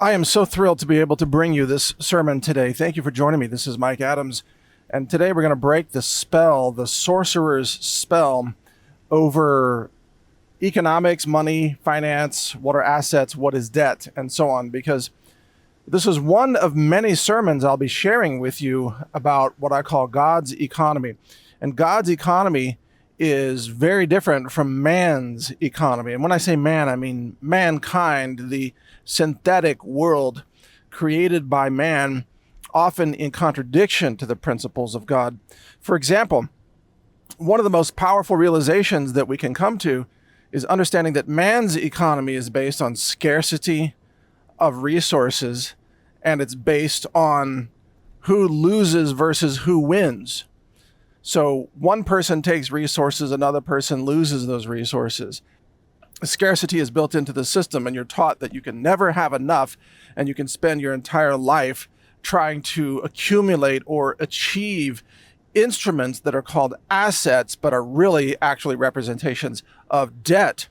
I am so thrilled to be able to bring you this sermon today. Thank you for joining me. This is Mike Adams, and today we're going to break the spell, the sorcerer's spell, over economics, money, finance, what are assets, what is debt, and so on, because this is one of many sermons I'll be sharing with you about what I call God's economy. And God's economy is very different from man's economy. And when I say man, I mean mankind, the synthetic world created by man, often in contradiction to the principles of God. For example, one of the most powerful realizations that we can come to is understanding that man's economy is based on scarcity of resources, and it's based on who loses versus who wins. So one person takes resources, another person loses those resources. Scarcity is built into the system, and you're taught that you can never have enough, and you can spend your entire life trying to accumulate or achieve instruments that are called assets, but are really actually representations of debt.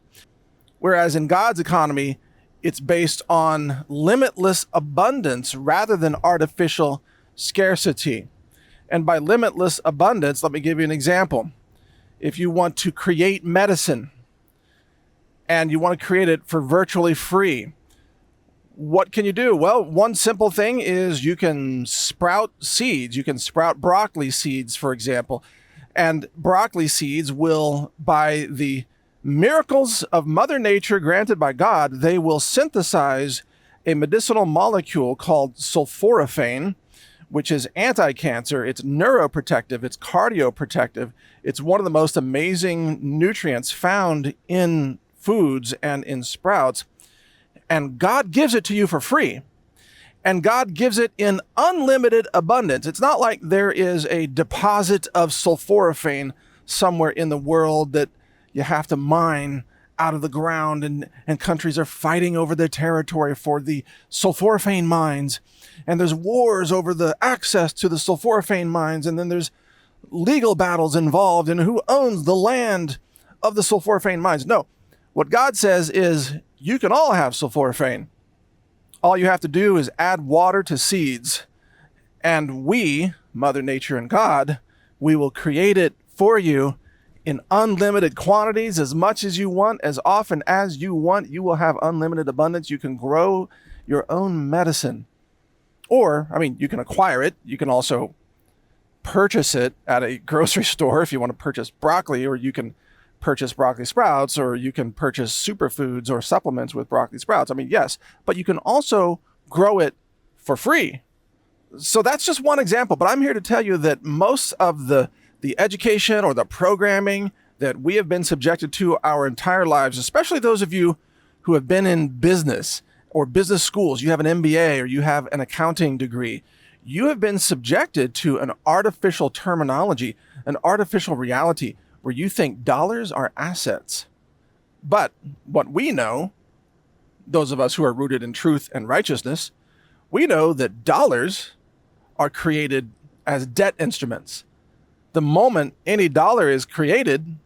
Whereas in God's economy, it's based on limitless abundance rather than artificial scarcity. And by limitless abundance, let me give you an example. If you want to create medicine and you want to create it for virtually free, what can you do? Well, one simple thing is you can sprout seeds. You can sprout broccoli seeds, for example. And broccoli seeds will, by the miracles of Mother Nature granted by God, they will synthesize a medicinal molecule called sulforaphane, which is anti-cancer, it's neuroprotective, it's cardioprotective. It's one of the most amazing nutrients found in foods and in sprouts. And God gives it to you for free. And God gives it in unlimited abundance. It's not like there is a deposit of sulforaphane somewhere in the world that you have to mine out of the ground, and countries are fighting over their territory for the sulforaphane mines. And there's wars over the access to the sulforaphane mines, and then there's legal battles involved in who owns the land of the sulforaphane mines. No, what God says is you can all have sulforaphane. All you have to do is add water to seeds, and we, Mother Nature and God, we will create it for you in unlimited quantities, as much as you want, as often as you want. You will have unlimited abundance. You can grow your own medicine. Or, you can acquire it. You can also purchase it at a grocery store if you want to purchase broccoli, or you can purchase broccoli sprouts, or you can purchase superfoods or supplements with broccoli sprouts. Yes, but you can also grow it for free. So that's just one example, but I'm here to tell you that most of the education or the programming that we have been subjected to our entire lives, especially those of you who have been in business or business schools, you have an MBA or you have an accounting degree, you have been subjected to an artificial terminology, an artificial reality where you think dollars are assets. But what we know, those of us who are rooted in truth and righteousness, we know that dollars are created as debt instruments. The moment any dollar is created,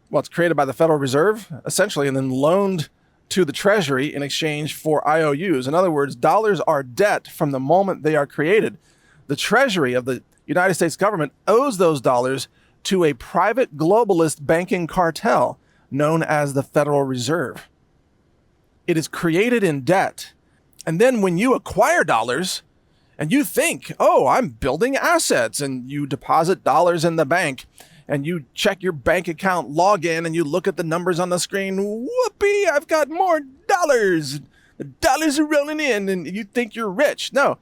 well, it's created by the Federal Reserve, essentially, and then loaned to the Treasury in exchange for IOUs. In other words, dollars are debt from the moment they are created. The Treasury of the United States government owes those dollars to a private globalist banking cartel known as the Federal Reserve. It is created in debt. And then when you acquire dollars, and you think, oh, I'm building assets, and you deposit dollars in the bank, and you check your bank account login, and you look at the numbers on the screen, whoopee, I've got more dollars. The dollars are rolling in, and you think you're rich. No,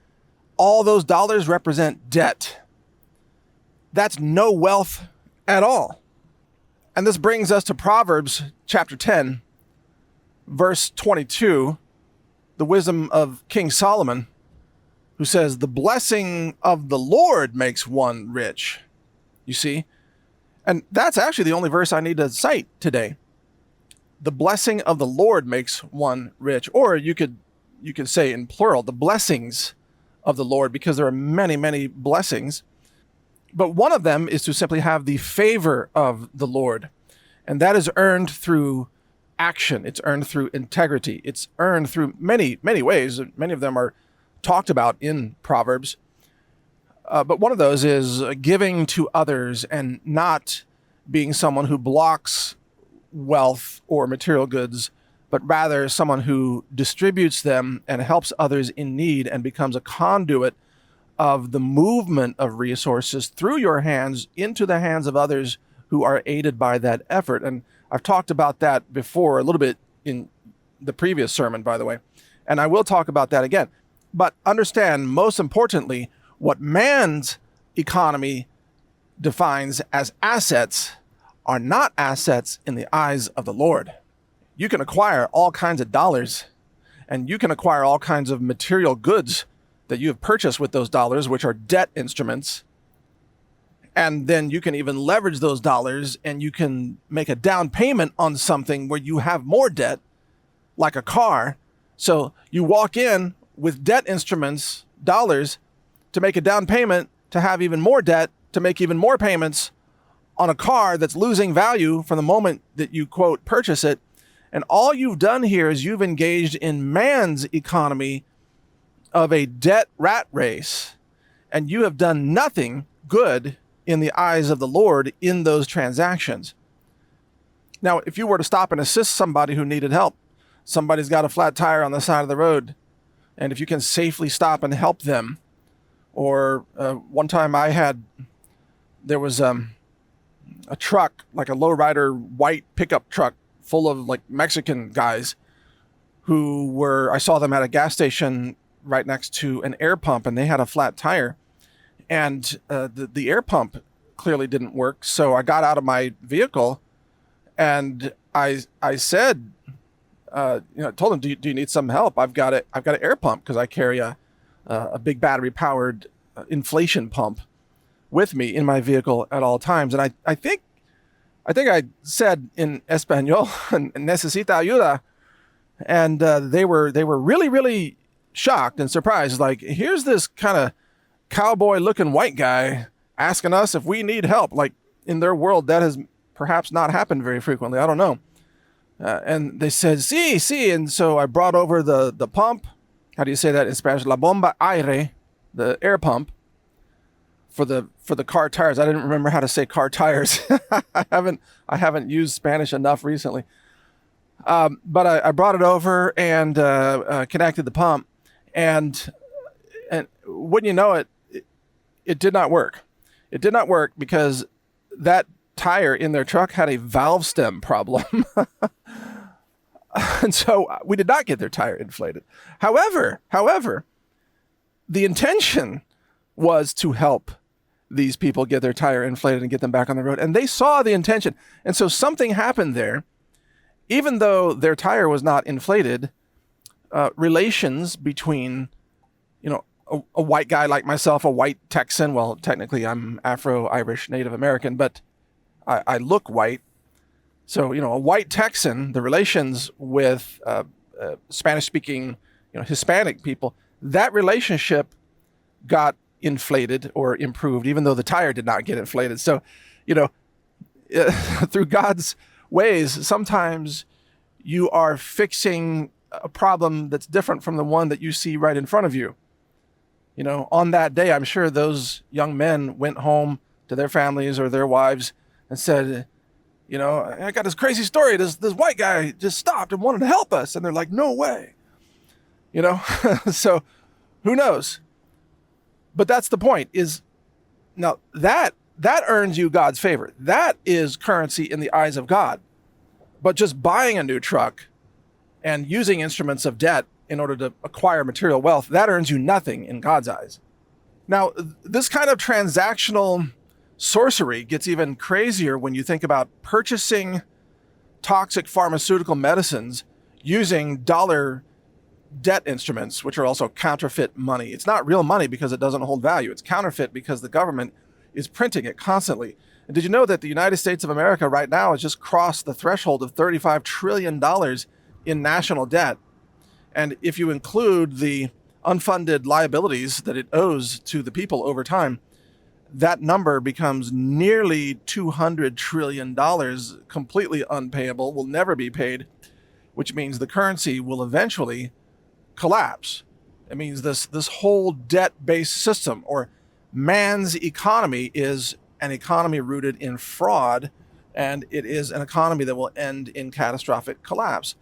all those dollars represent debt. That's no wealth at all. And this brings us to Proverbs chapter 10, verse 22, the wisdom of King Solomon, who says, the blessing of the Lord makes one rich. You see? And that's actually the only verse I need to cite today. The blessing of the Lord makes one rich. Or you could say in plural, the blessings of the Lord, because there are many, many blessings. But one of them is to simply have the favor of the Lord. And that is earned through action. It's earned through integrity. It's earned through many, many ways. Many of them are talked about in Proverbs. But one of those is giving to others and not being someone who blocks wealth or material goods, but rather someone who distributes them and helps others in need and becomes a conduit of the movement of resources through your hands into the hands of others who are aided by that effort. And I've talked about that before a little bit in the previous sermon, by the way, and I will talk about that again. But understand, most importantly, what man's economy defines as assets are not assets in the eyes of the Lord. You can acquire all kinds of dollars, and you can acquire all kinds of material goods that you have purchased with those dollars, which are debt instruments. And then you can even leverage those dollars and you can make a down payment on something where you have more debt, like a car. So you walk in with debt instruments, dollars, to make a down payment, to have even more debt, to make even more payments on a car that's losing value from the moment that you, quote, purchase it. And all you've done here is you've engaged in man's economy of a debt rat race, and you have done nothing good in the eyes of the Lord in those transactions. Now, if you were to stop and assist somebody who needed help, somebody's got a flat tire on the side of the road, and if you can safely stop and help them, or one time there was a truck, like a lowrider white pickup truck full of like Mexican guys I saw them at a gas station right next to an air pump, and they had a flat tire, and the air pump clearly didn't work. So I got out of my vehicle and I said, told them, do you need some help? I've got an air pump because I carry a big battery powered inflation pump with me in my vehicle at all times. And I think I said in Espanol, necesita ayuda. And they were really, really shocked and surprised. Like, here's this kind of cowboy looking white guy asking us if we need help. Like, in their world, that has perhaps not happened very frequently. I don't know. And they said, sí. And so I brought over the pump. How do you say that in Spanish? La bomba aire, the air pump for the car tires. I didn't remember how to say car tires. I haven't used Spanish enough recently. But I brought it over and connected the pump, and wouldn't you know it, it did not work. It did not work because that tire in their truck had a valve stem problem. And so we did not get their tire inflated. However, the intention was to help these people get their tire inflated and get them back on the road. And they saw the intention. And so something happened there. Even though their tire was not inflated, relations between, a white guy like myself, a white Texan, well, technically I'm Afro-Irish Native American, but I look white. So, a white Texan, the relations with Spanish-speaking, Hispanic people, that relationship got inflated or improved, even though the tire did not get inflated. So, through God's ways, sometimes you are fixing a problem that's different from the one that you see right in front of you. On that day, I'm sure those young men went home to their families or their wives and said, I got this crazy story. This white guy just stopped and wanted to help us. And they're like, no way. So who knows? But that's the point, is now that earns you God's favor. That is currency in the eyes of God. But just buying a new truck and using instruments of debt in order to acquire material wealth, that earns you nothing in God's eyes. Now, this kind of transactional sorcery gets even crazier when you think about purchasing toxic pharmaceutical medicines using dollar debt instruments, which are also counterfeit money. It's not real money because it doesn't hold value. It's counterfeit because the government is printing it constantly. And did you know that the United States of America right now has just crossed the threshold of $35 trillion in national debt? And if you include the unfunded liabilities that it owes to the people over time, that number becomes nearly $200 trillion, completely unpayable, will never be paid, which means the currency will eventually collapse. It means this whole debt-based system, or man's economy, is an economy rooted in fraud, and it is an economy that will end in catastrophic collapse.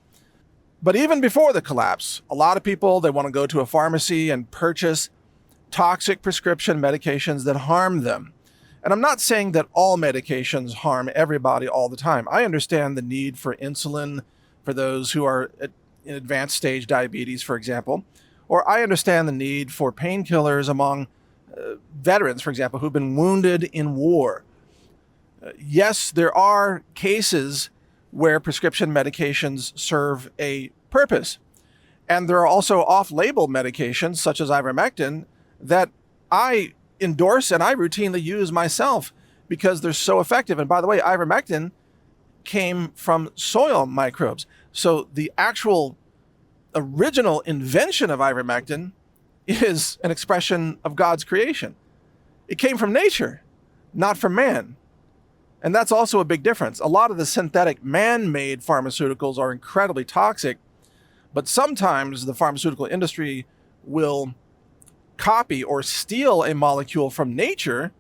But even before the collapse, a lot of people, they want to go to a pharmacy and purchase toxic prescription medications that harm them. And I'm not saying that all medications harm everybody all the time. I understand the need for insulin for those who are in advanced stage diabetes, for example. Or I understand the need for painkillers among veterans, for example, who've been wounded in war. Yes, there are cases where prescription medications serve a purpose. And there are also off-label medications, such as ivermectin, that I endorse and I routinely use myself because they're so effective. And by the way, ivermectin came from soil microbes. So the actual original invention of ivermectin is an expression of God's creation. It came from nature, not from man. And that's also a big difference. A lot of the synthetic man-made pharmaceuticals are incredibly toxic, but sometimes the pharmaceutical industry will copy or steal a molecule from nature,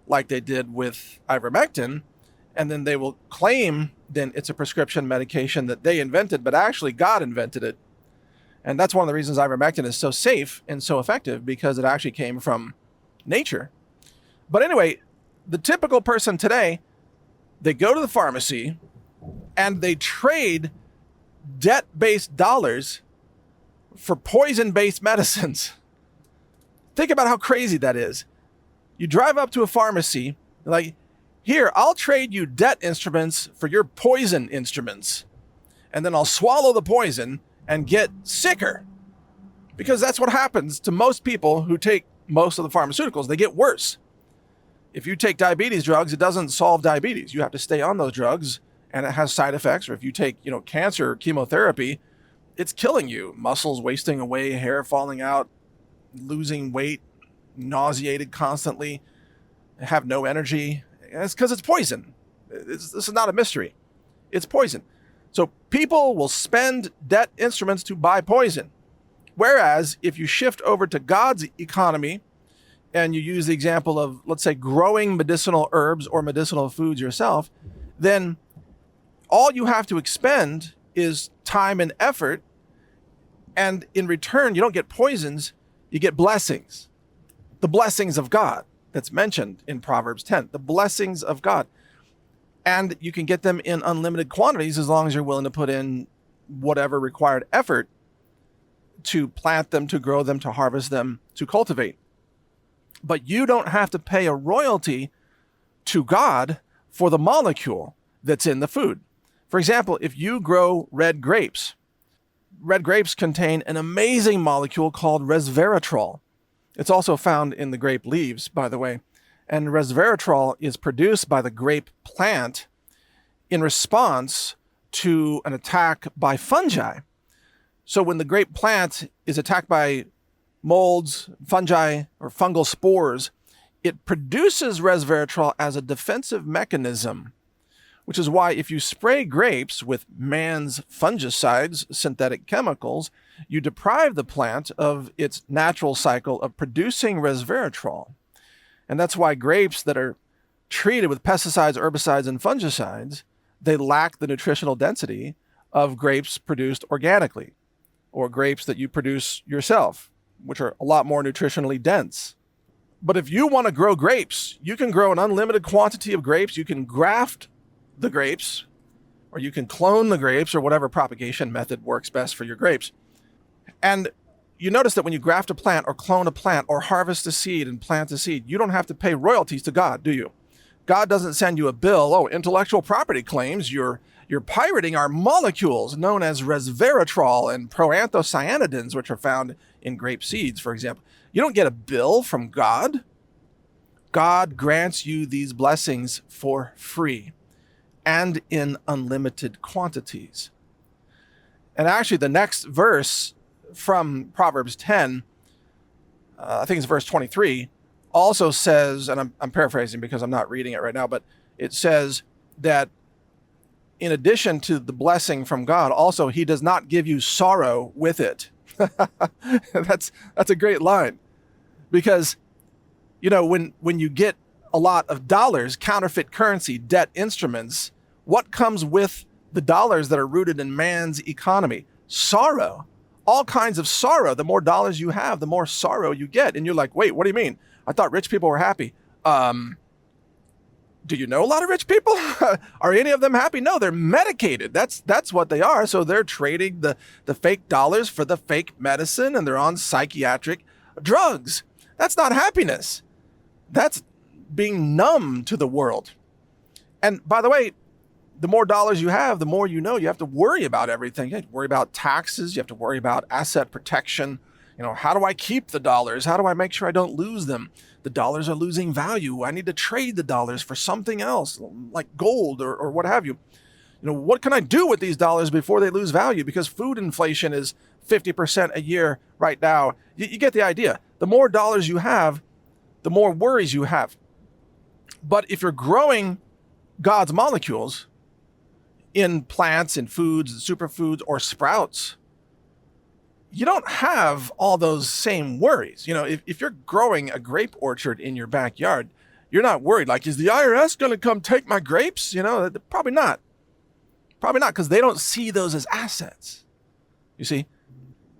like they did with ivermectin, and then they will claim then it's a prescription medication that they invented, but actually God invented it. And that's one of the reasons ivermectin is so safe and so effective, because it actually came from nature. But anyway, the typical person today, they go to the pharmacy and they trade debt-based dollars for poison-based medicines. Think about how crazy that is. You drive up to a pharmacy, like, here, I'll trade you debt instruments for your poison instruments. And then I'll swallow the poison and get sicker. Because that's what happens to most people who take most of the pharmaceuticals. They get worse. If you take diabetes drugs, it doesn't solve diabetes. You have to stay on those drugs, and it has side effects. Or if you take, cancer chemotherapy, it's killing you. Muscles wasting away, hair falling out, losing weight, nauseated constantly, have no energy. And it's because it's poison. This is not a mystery. It's poison. So people will spend debt instruments to buy poison. Whereas if you shift over to God's economy and you use the example of, let's say, growing medicinal herbs or medicinal foods yourself, then all you have to expend is time and effort. And in return, you don't get poisons, you get blessings. The blessings of God that's mentioned in Proverbs 10, the blessings of God. And you can get them in unlimited quantities as long as you're willing to put in whatever required effort to plant them, to grow them, to harvest them, to cultivate. But you don't have to pay a royalty to God for the molecule that's in the food. For example, if you grow red grapes contain an amazing molecule called resveratrol. It's also found in the grape leaves, by the way. And resveratrol is produced by the grape plant in response to an attack by fungi. So when the grape plant is attacked by molds, fungi, or fungal spores, it produces resveratrol as a defensive mechanism, which is why if you spray grapes with man's fungicides, synthetic chemicals, you deprive the plant of its natural cycle of producing resveratrol. And that's why grapes that are treated with pesticides, herbicides, and fungicides, they lack the nutritional density of grapes produced organically, or grapes that you produce yourself, which are a lot more nutritionally dense. But if you want to grow grapes, you can grow an unlimited quantity of grapes. You can graft the grapes, or you can clone the grapes, or whatever propagation method works best for your grapes. And you notice that when you graft a plant or clone a plant or harvest a seed and plant a seed, you don't have to pay royalties to God, do you? God doesn't send you a bill, intellectual property claims, you're pirating our molecules known as resveratrol and proanthocyanidins, which are found in grape seeds, for example. You don't get a bill from God. God grants you these blessings for free and in unlimited quantities. And actually, the next verse from Proverbs 10, I think it's verse 23, also says, and I'm paraphrasing because I'm not reading it right now, but it says that in addition to the blessing from God, also he does not give you sorrow with it. That's a great line, because when you get a lot of dollars, counterfeit currency, debt instruments, what comes with the dollars that are rooted in man's economy? Sorrow. All kinds of sorrow. The more dollars you have, the more sorrow you get. And you're like, wait, what do you mean? I thought rich people were happy. Do you know a lot of rich people? Are any of them happy? No, they're medicated. That's what they are. So they're trading the fake dollars for the fake medicine, and they're on psychiatric drugs. That's not happiness. That's being numb to the world. And by the way, the more dollars you have, the more you have to worry about everything. You have to worry about taxes. You have to worry about asset protection. How do I keep the dollars? How do I make sure I don't lose them? The dollars are losing value. I need to trade the dollars for something else, like gold or what have you. What can I do with these dollars before they lose value? Because food inflation is 50% a year right now. You get the idea. The more dollars you have, the more worries you have. But if you're growing God's molecules in plants, in foods, superfoods, or sprouts, you don't have all those same worries. If you're growing a grape orchard in your backyard, you're not worried. Like, is the IRS going to come take my grapes? Probably not. Probably not, because they don't see those as assets. You see?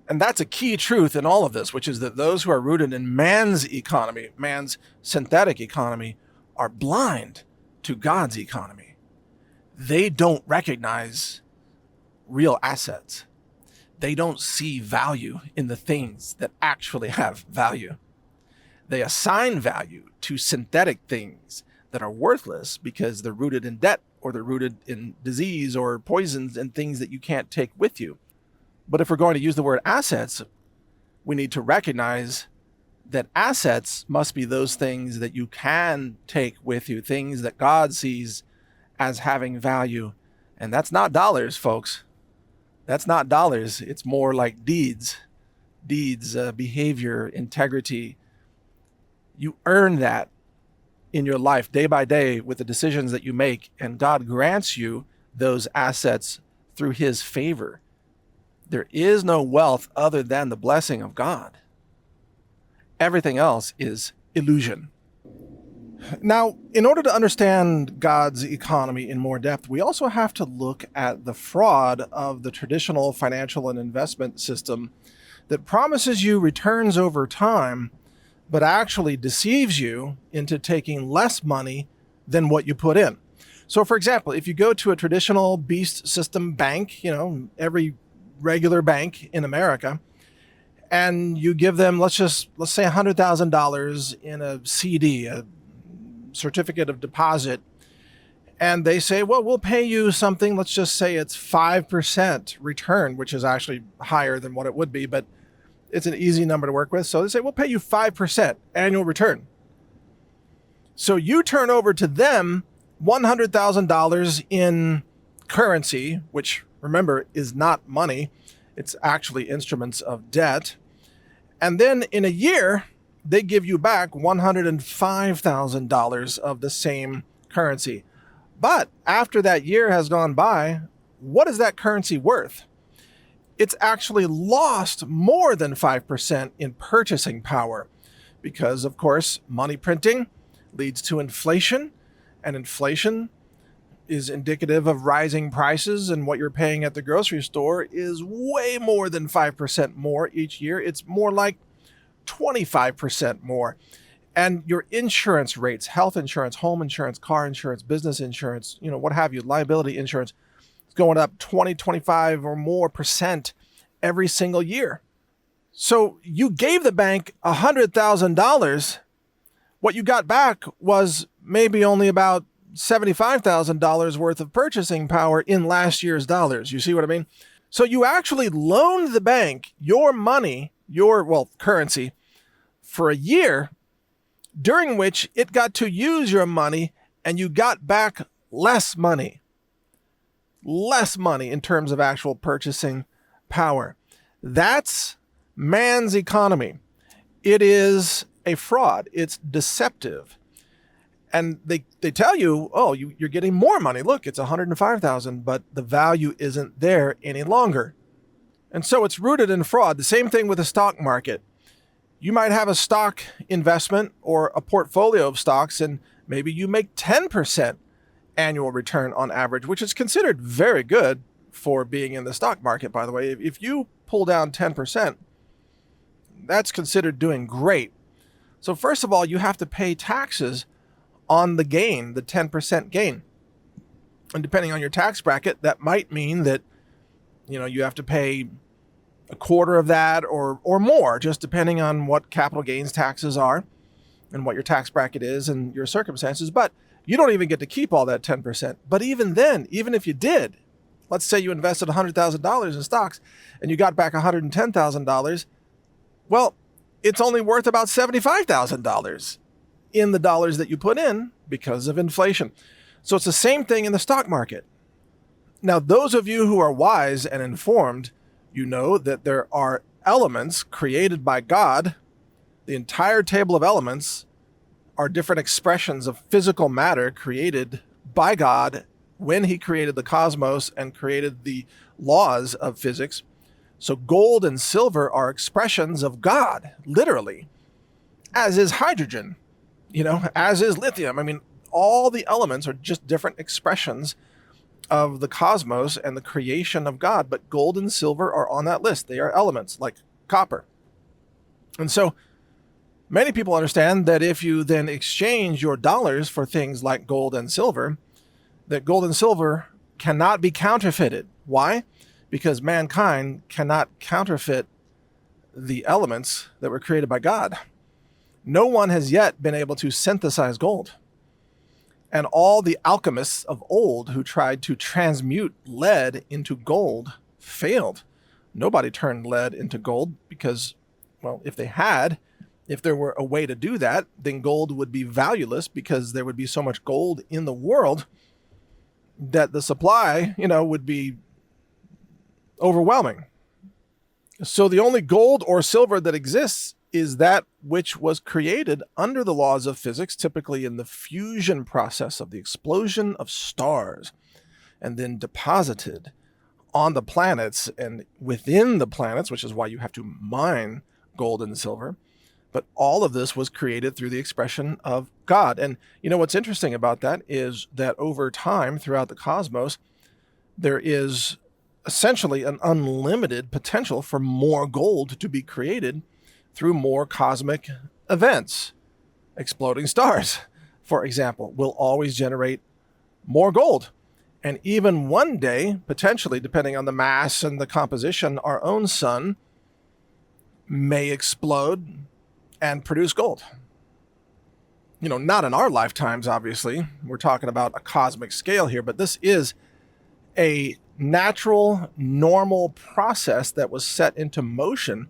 And that's a key truth in all of this, which is that those who are rooted in man's economy, man's synthetic economy, are blind to God's economy. They don't recognize real assets. They don't see value in the things that actually have value. They assign value to synthetic things that are worthless because they're rooted in debt, or they're rooted in disease or poisons and things that you can't take with you. But if we're going to use the word assets, we need to recognize that assets must be those things that you can take with you, things that God sees as having value. And that's not dollars, folks. That's not dollars. It's more like deeds, behavior, integrity. You earn that in your life day by day with the decisions that you make, and God grants you those assets through his favor. There is no wealth other than the blessing of God. Everything else is illusion. Now, in order to understand God's economy in more depth, we also have to look at the fraud of the traditional financial and investment system that promises you returns over time, but actually deceives you into taking less money than what you put in. So, for example, if you go to a traditional beast system bank, every regular bank in America, and you give them, let's say $100,000 in a CD, a certificate of deposit, and they say, well, we'll pay you something, let's just say it's 5% return, which is actually higher than what it would be, but it's an easy number to work with. So they say, we'll pay you 5% annual return. So you turn over to them $100,000 in currency, which, remember, is not money. It's actually instruments of debt. And then in a year, they give you back $105,000 of the same currency. But after that year has gone by, what is that currency worth? It's actually lost more than 5% in purchasing power because, of course, money printing leads to inflation, and inflation is indicative of rising prices, and what you're paying at the grocery store is way more than 5% more each year. It's more like 25% more. And your insurance rates, health insurance, home insurance, car insurance, business insurance, what have you, liability insurance, is going up 20, 25 or more percent every single year. So you gave the bank $100,000. What you got back was maybe only about $75,000 worth of purchasing power in last year's dollars. You see what I mean? So you actually loaned the bank your money, currency, for a year, during which it got to use your money, and you got back less money in terms of actual purchasing power. That's man's economy. It is a fraud. It's deceptive. And they tell you, oh, you're getting more money. Look, it's $105,000, but the value isn't there any longer. And so it's rooted in fraud. The same thing with the stock market. You might have a stock investment or a portfolio of stocks, and maybe you make 10% annual return on average, which is considered very good for being in the stock market, by the way. If you pull down 10%, that's considered doing great. So first of all, you have to pay taxes on the gain, the 10% gain. And depending on your tax bracket, that might mean that, you have to pay a quarter of that or more, just depending on what capital gains taxes are and what your tax bracket is and your circumstances. But you don't even get to keep all that 10%. But even then, even if you did, let's say you invested $100,000 in stocks and you got back $110,000, well, it's only worth about $75,000 in the dollars that you put in because of inflation. So it's the same thing in the stock market. Now, those of you who are wise and informed, you know that there are elements created by God. The entire table of elements are different expressions of physical matter created by God when he created the cosmos and created the laws of physics. So gold and silver are expressions of God, literally, as is hydrogen, as is lithium. I mean, all the elements are just different expressions of the cosmos and the creation of God, but gold and silver are on that list. They are elements like copper. And so many people understand that if you then exchange your dollars for things like gold and silver, that gold and silver cannot be counterfeited. Why? Because mankind cannot counterfeit the elements that were created by God. No one has yet been able to synthesize gold. And all the alchemists of old who tried to transmute lead into gold failed. Nobody turned lead into gold because, well, if there were a way to do that, then gold would be valueless because there would be so much gold in the world that the supply, would be overwhelming. So the only gold or silver that exists is that which was created under the laws of physics, typically in the fusion process of the explosion of stars, and then deposited on the planets and within the planets, which is why you have to mine gold and silver. But all of this was created through the expression of God. And what's interesting about that is that over time throughout the cosmos, there is essentially an unlimited potential for more gold to be created through more cosmic events. Exploding stars, for example, will always generate more gold. And even one day, potentially, depending on the mass and the composition, our own sun may explode and produce gold. Not in our lifetimes, obviously. We're talking about a cosmic scale here, but this is a natural, normal process that was set into motion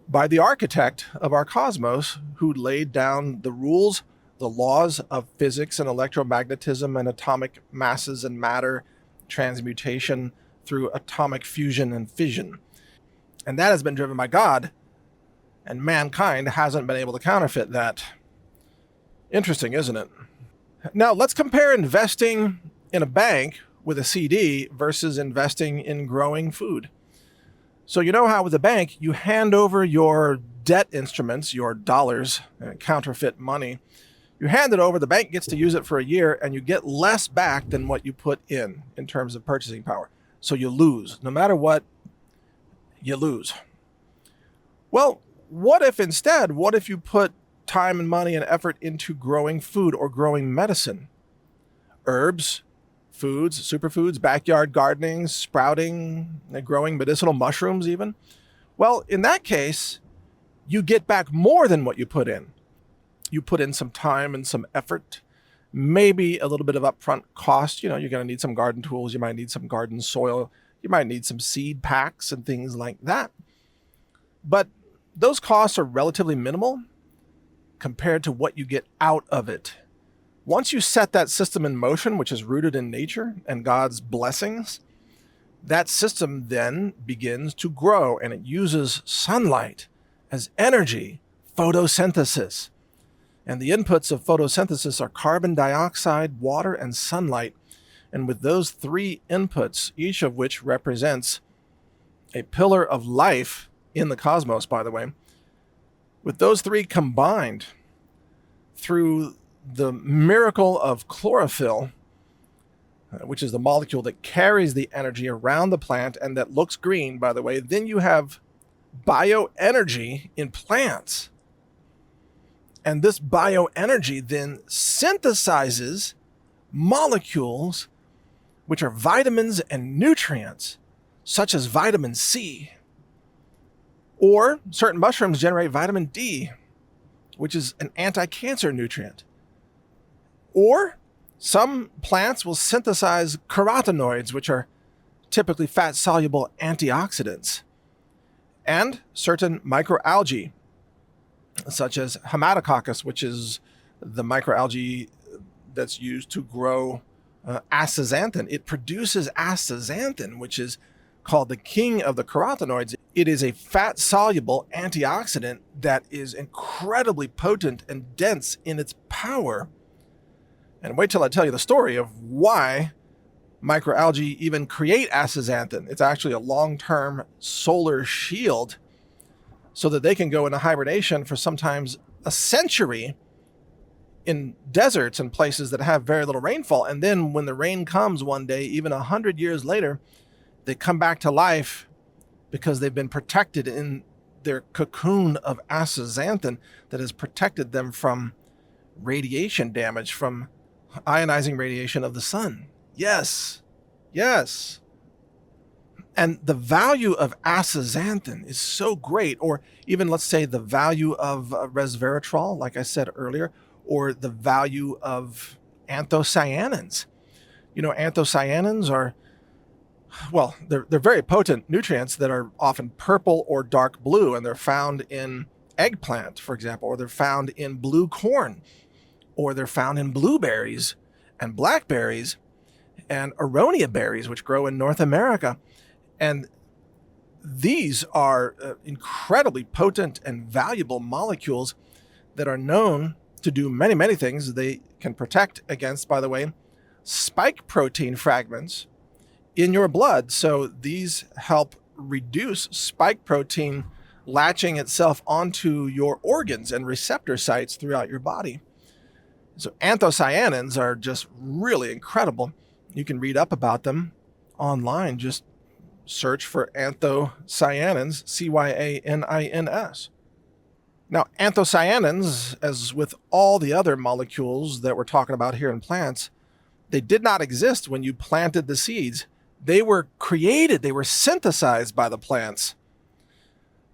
by the architect of our cosmos, who laid down the rules, the laws of physics and electromagnetism and atomic masses and matter transmutation through atomic fusion and fission. And that has been driven by God, and mankind hasn't been able to counterfeit that. Interesting, isn't it? Now, let's compare investing in a bank with a CD versus investing in growing food. So how with a bank, you hand over your debt instruments, your dollars, counterfeit money. You hand it over, the bank gets to use it for a year, and you get less back than what you put in terms of purchasing power. So you lose. No matter what, you lose. Well, what if you put time and money and effort into growing food or growing medicine? Herbs, foods, superfoods, backyard gardening, sprouting, growing medicinal mushrooms even. Well, in that case, you get back more than what you put in. You put in some time and some effort, maybe a little bit of upfront cost. You're going to need some garden tools. You might need some garden soil. You might need some seed packs and things like that. But those costs are relatively minimal compared to what you get out of it. Once you set that system in motion, which is rooted in nature and God's blessings, that system then begins to grow, and it uses sunlight as energy photosynthesis. And the inputs of photosynthesis are carbon dioxide, water, and sunlight. And with those three inputs, each of which represents a pillar of life in the cosmos, by the way, with those three combined through the miracle of chlorophyll, which is the molecule that carries the energy around the plant and that looks green, by the way, then you have bioenergy in plants. And this bioenergy then synthesizes molecules which are vitamins and nutrients, such as vitamin C. Or certain mushrooms generate vitamin D, which is an anti-cancer nutrient. Or some plants will synthesize carotenoids, which are typically fat-soluble antioxidants. And certain microalgae, such as Haematococcus, which is the microalgae that's used to grow astaxanthin. It produces astaxanthin, which is called the king of the carotenoids. It is a fat-soluble antioxidant that is incredibly potent and dense in its power. And wait till I tell you the story of why microalgae even create astaxanthin. It's actually a long-term solar shield so that they can go into hibernation for sometimes a century in deserts and places that have very little rainfall. And then when the rain comes one day, even 100 years later, they come back to life because they've been protected in their cocoon of astaxanthin that has protected them from radiation damage, from ionizing radiation of the sun. Yes. And the value of astaxanthin is so great, or even let's say the value of resveratrol, like I said earlier, or the value of anthocyanins. You know, anthocyanins are, well, they're very potent nutrients that are often purple or dark blue, and they're found in eggplant, for example, or they're found in blue corn, or they're found in blueberries and blackberries and aronia berries, which grow in North America. And these are incredibly potent and valuable molecules that are known to do many, many things. They can protect against, by the way, spike protein fragments in your blood. So these help reduce spike protein latching itself onto your organs and receptor sites throughout your body. So anthocyanins are just really incredible. You can read up about them online. Just search for anthocyanins, cyanins. Now, anthocyanins, as with all the other molecules that we're talking about here in plants, they did not exist when you planted the seeds. They were created, they were synthesized by the plants.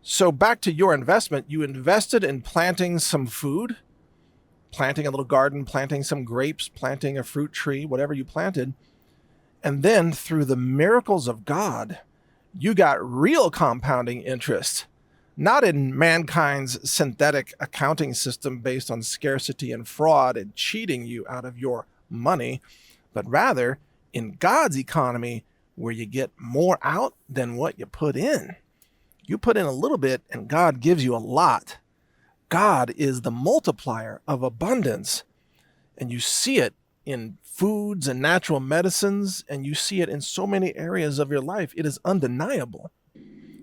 So back to your investment, you invested in planting some food, planting a little garden, planting some grapes, planting a fruit tree, whatever you planted. And then through the miracles of God, you got real compounding interest, not in mankind's synthetic accounting system based on scarcity and fraud and cheating you out of your money, but rather in God's economy where you get more out than what you put in. You put in a little bit and God gives you a lot. God is the multiplier of abundance, and you see it in foods and natural medicines, and you see it in so many areas of your life. It is undeniable.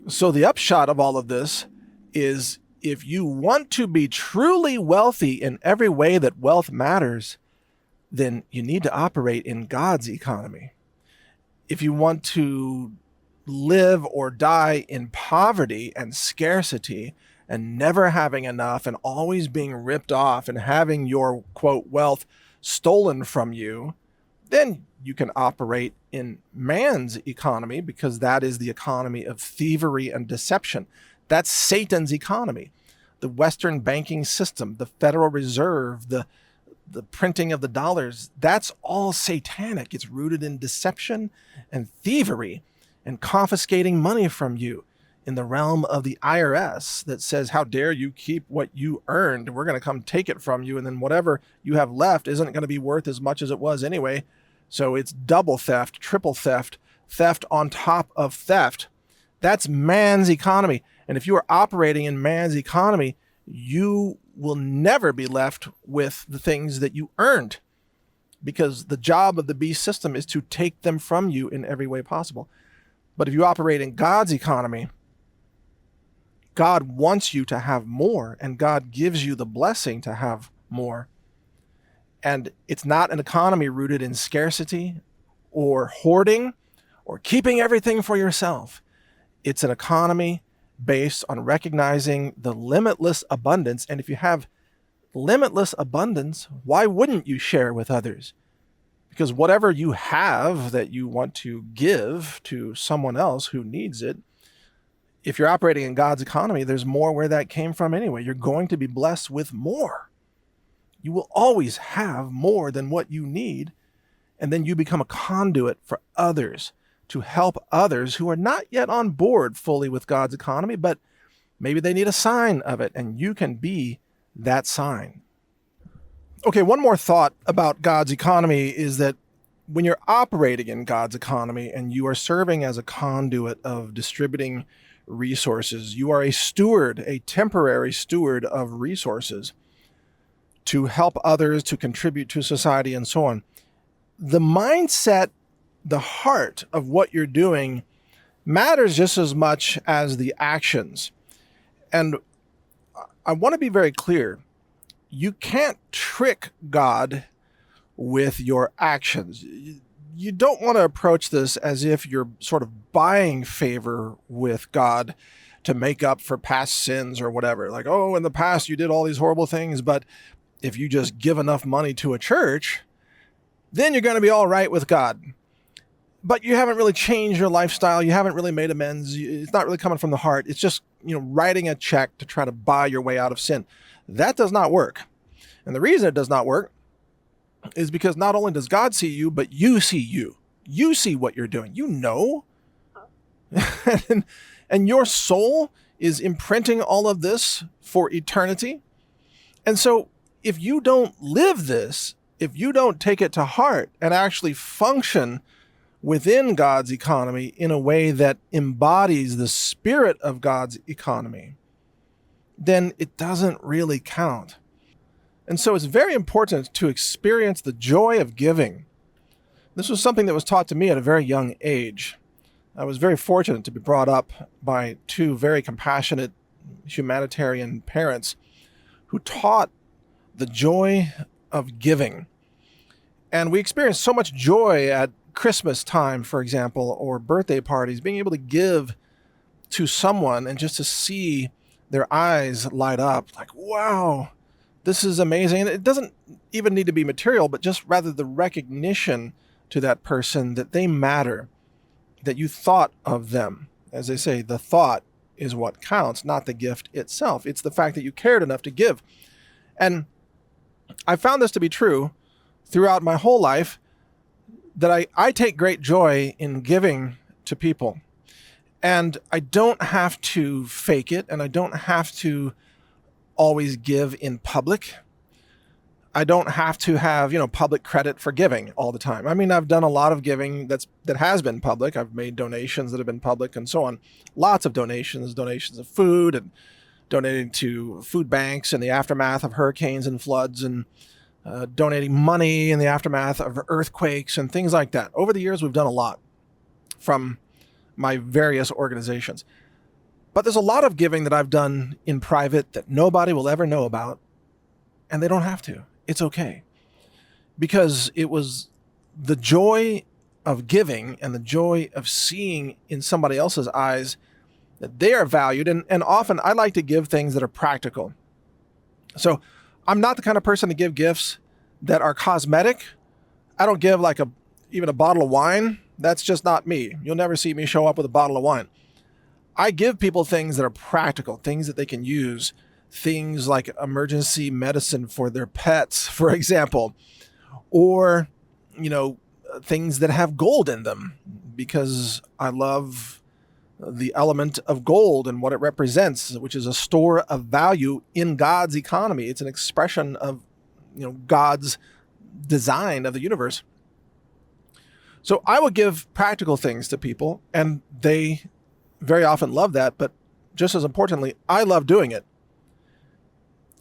So the upshot of all of this is, if you want to be truly wealthy in every way that wealth matters, then you need to operate in God's economy. If you want to live or die in poverty and scarcity and never having enough and always being ripped off and having your, quote, wealth stolen from you, then you can operate in man's economy, because that is the economy of thievery and deception. That's Satan's economy. The Western banking system, the Federal Reserve, the printing of the dollars, that's all satanic. It's rooted in deception and thievery and confiscating money from you in the realm of the IRS that says, how dare you keep what you earned? We're going to come take it from you. And then whatever you have left isn't going to be worth as much as it was anyway. So it's double theft, triple theft, theft on top of theft. That's man's economy. And if you are operating in man's economy, you will never be left with the things that you earned, because the job of the beast system is to take them from you in every way possible. But if you operate in God's economy, God wants you to have more, and God gives you the blessing to have more. And it's not an economy rooted in scarcity or hoarding or keeping everything for yourself. It's an economy based on recognizing the limitless abundance. And if you have limitless abundance, why wouldn't you share with others? Because whatever you have that you want to give to someone else who needs it, if you're operating in God's economy, there's more where that came from anyway. You're going to be blessed with more. You will always have more than what you need. And then you become a conduit for others, to help others who are not yet on board fully with God's economy, but maybe they need a sign of it, and you can be that sign. Okay, one more thought about God's economy is that when you're operating in God's economy and you are serving as a conduit of distributing resources, you are a steward, a temporary steward of resources to help others, to contribute to society, and so on. The mindset, the heart of what you're doing matters just as much as the actions. And I want to be very clear. You can't trick God with your actions. You don't want to approach this as if you're sort of buying favor with God to make up for past sins or whatever. Like, oh, in the past you did all these horrible things, but if you just give enough money to a church, then you're going to be all right with God. But you haven't really changed your lifestyle. You haven't really made amends. It's not really coming from the heart. It's just, writing a check to try to buy your way out of sin. That does not work. And the reason it does not work is because not only does God see you, but you see you. You see what you're doing. You know. And your soul is imprinting all of this for eternity. And so if you don't live this, if you don't take it to heart and actually function within God's economy in a way that embodies the spirit of God's economy, then it doesn't really count. And so it's very important to experience the joy of giving. This was something that was taught to me at a very young age. I was very fortunate to be brought up by two very compassionate humanitarian parents who taught the joy of giving. And we experienced so much joy at Christmas time, for example, or birthday parties, being able to give to someone and just to see their eyes light up like, wow, this is amazing. And it doesn't even need to be material, but just rather the recognition to that person that they matter, that you thought of them. As they say, the thought is what counts, not the gift itself. It's the fact that you cared enough to give. And I found this to be true throughout my whole life, that I take great joy in giving to people. And I don't have to fake it, and I don't have to always give in public. I don't have to have, public credit for giving all the time. I mean, I've done a lot of giving that has been public. I've made donations that have been public and so on. Lots of donations of food, and donating to food banks in the aftermath of hurricanes and floods, and donating money in the aftermath of earthquakes and things like that. Over the years, we've done a lot from my various organizations. But there's a lot of giving that I've done in private that nobody will ever know about, and they don't have to. It's okay. Because it was the joy of giving and the joy of seeing in somebody else's eyes that they are valued. And often I like to give things that are practical. So I'm not the kind of person to give gifts that are cosmetic. I don't give even a bottle of wine. That's just not me. You'll never see me show up with a bottle of wine. I give people things that are practical, things that they can use, things like emergency medicine for their pets, for example, or, things that have gold in them, because I love the element of gold and what it represents, which is a store of value in God's economy. It's an expression of, God's design of the universe. So I will give practical things to people, and they very often love that. But just as importantly, I love doing it.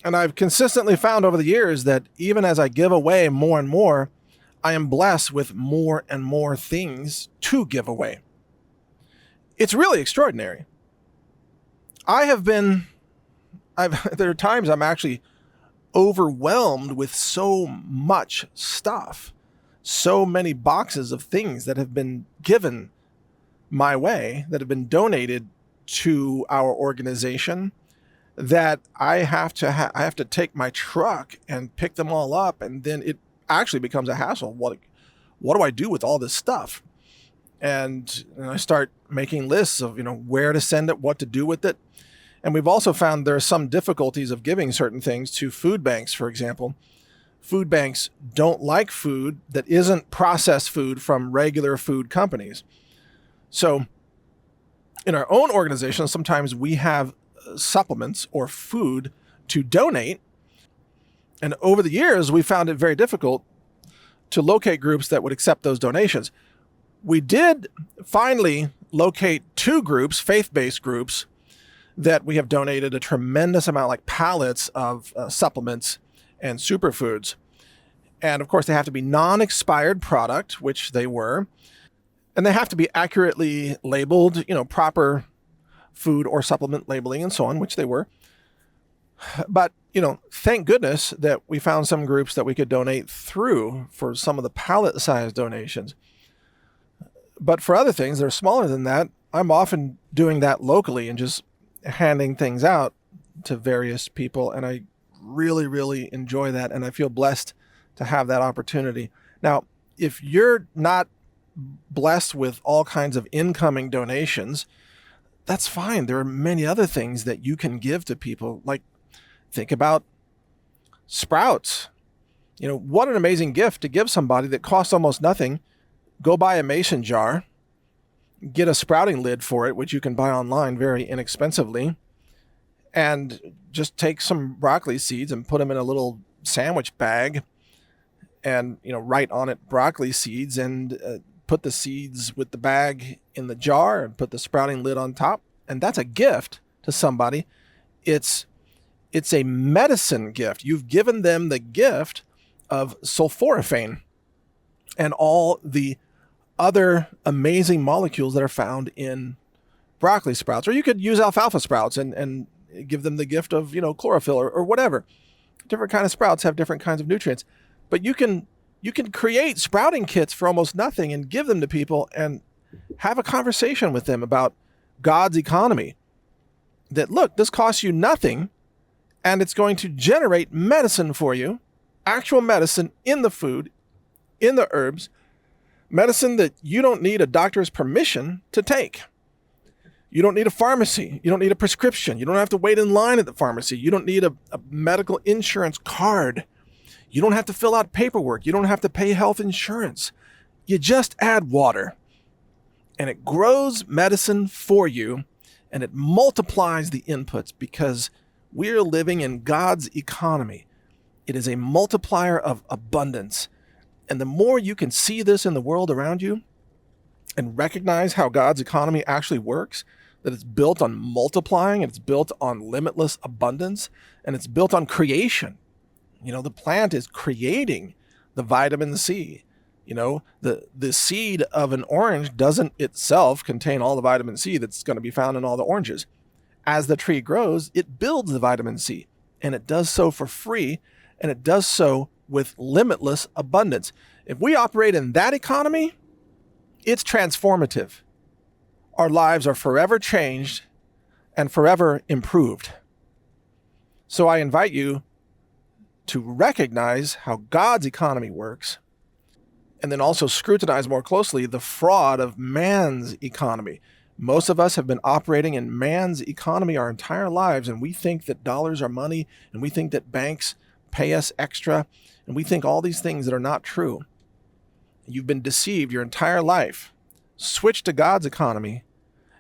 And I've consistently found over the years that even as I give away more and more, I am blessed with more and more things to give away. It's really extraordinary. There are times I'm actually overwhelmed with so much stuff, so many boxes of things that have been given my way, that have been donated to our organization, that I have to take my truck and pick them all up, and then it actually becomes a hassle. What do I do with all this stuff? And I start making lists of where to send it, what to do with it. And we've also found there are some difficulties of giving certain things to food banks, for example. Food banks don't like food that isn't processed food from regular food companies. So in our own organization, sometimes we have supplements or food to donate. And over the years, we found it very difficult to locate groups that would accept those donations. We did finally locate 2 groups, faith-based groups, that we have donated a tremendous amount, like pallets of supplements and superfoods. And of course, they have to be non-expired product, which they were. And they have to be accurately labeled, proper food or supplement labeling and so on, which they were. But, thank goodness that we found some groups that we could donate through for some of the pallet-sized donations. But for other things that are smaller than that, I'm often doing that locally and just handing things out to various people. And I really, really enjoy that. And I feel blessed to have that opportunity. Now, if you're not blessed with all kinds of incoming donations, that's fine. There are many other things that you can give to people. Like, think about sprouts. What an amazing gift to give somebody that costs almost nothing. Go buy a mason jar, get a sprouting lid for it, which you can buy online very inexpensively, and just take some broccoli seeds and put them in a little sandwich bag and, write on it broccoli seeds, and put the seeds with the bag in the jar and put the sprouting lid on top. And that's a gift to somebody. It's a medicine gift. You've given them the gift of sulforaphane and all the other amazing molecules that are found in broccoli sprouts. Or you could use alfalfa sprouts and give them the gift of, chlorophyll or whatever. Different kind of sprouts have different kinds of nutrients. But you can create sprouting kits for almost nothing and give them to people and have a conversation with them about God's economy. That, look, this costs you nothing, and it's going to generate medicine for you, actual medicine in the food, in the herbs, medicine that you don't need a doctor's permission to take. You don't need a pharmacy. You don't need a prescription. You don't have to wait in line at the pharmacy. You don't need a medical insurance card. You don't have to fill out paperwork. You don't have to pay health insurance. You just add water, and it grows medicine for you, and it multiplies the inputs, because we're living in God's economy. It is a multiplier of abundance. And the more you can see this in the world around you and recognize how God's economy actually works, that it's built on multiplying, and it's built on limitless abundance, and it's built on creation. The plant is creating the vitamin C. The seed of an orange doesn't itself contain all the vitamin C that's going to be found in all the oranges. As the tree grows, it builds the vitamin C, and it does so for free, and it does so with limitless abundance. If we operate in that economy, it's transformative. Our lives are forever changed and forever improved. So I invite you to recognize how God's economy works, and then also scrutinize more closely the fraud of man's economy. Most of us have been operating in man's economy our entire lives, and we think that dollars are money, and we think that banks pay us extra, and we think all these things that are not true. You've been deceived your entire life. Switch to God's economy,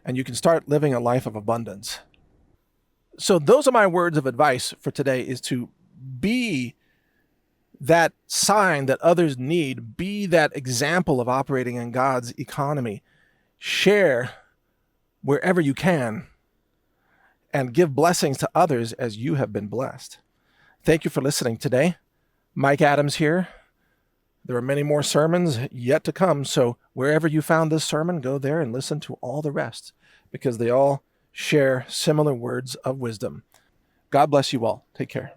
and you can start living a life of abundance. So those are my words of advice for today, is to be that sign that others need. Be that example of operating in God's economy. Share wherever you can, and give blessings to others as you have been blessed. Thank you for listening today. Mike Adams here. There are many more sermons yet to come, so wherever you found this sermon, go there and listen to all the rest, because they all share similar words of wisdom. God bless you all. Take care.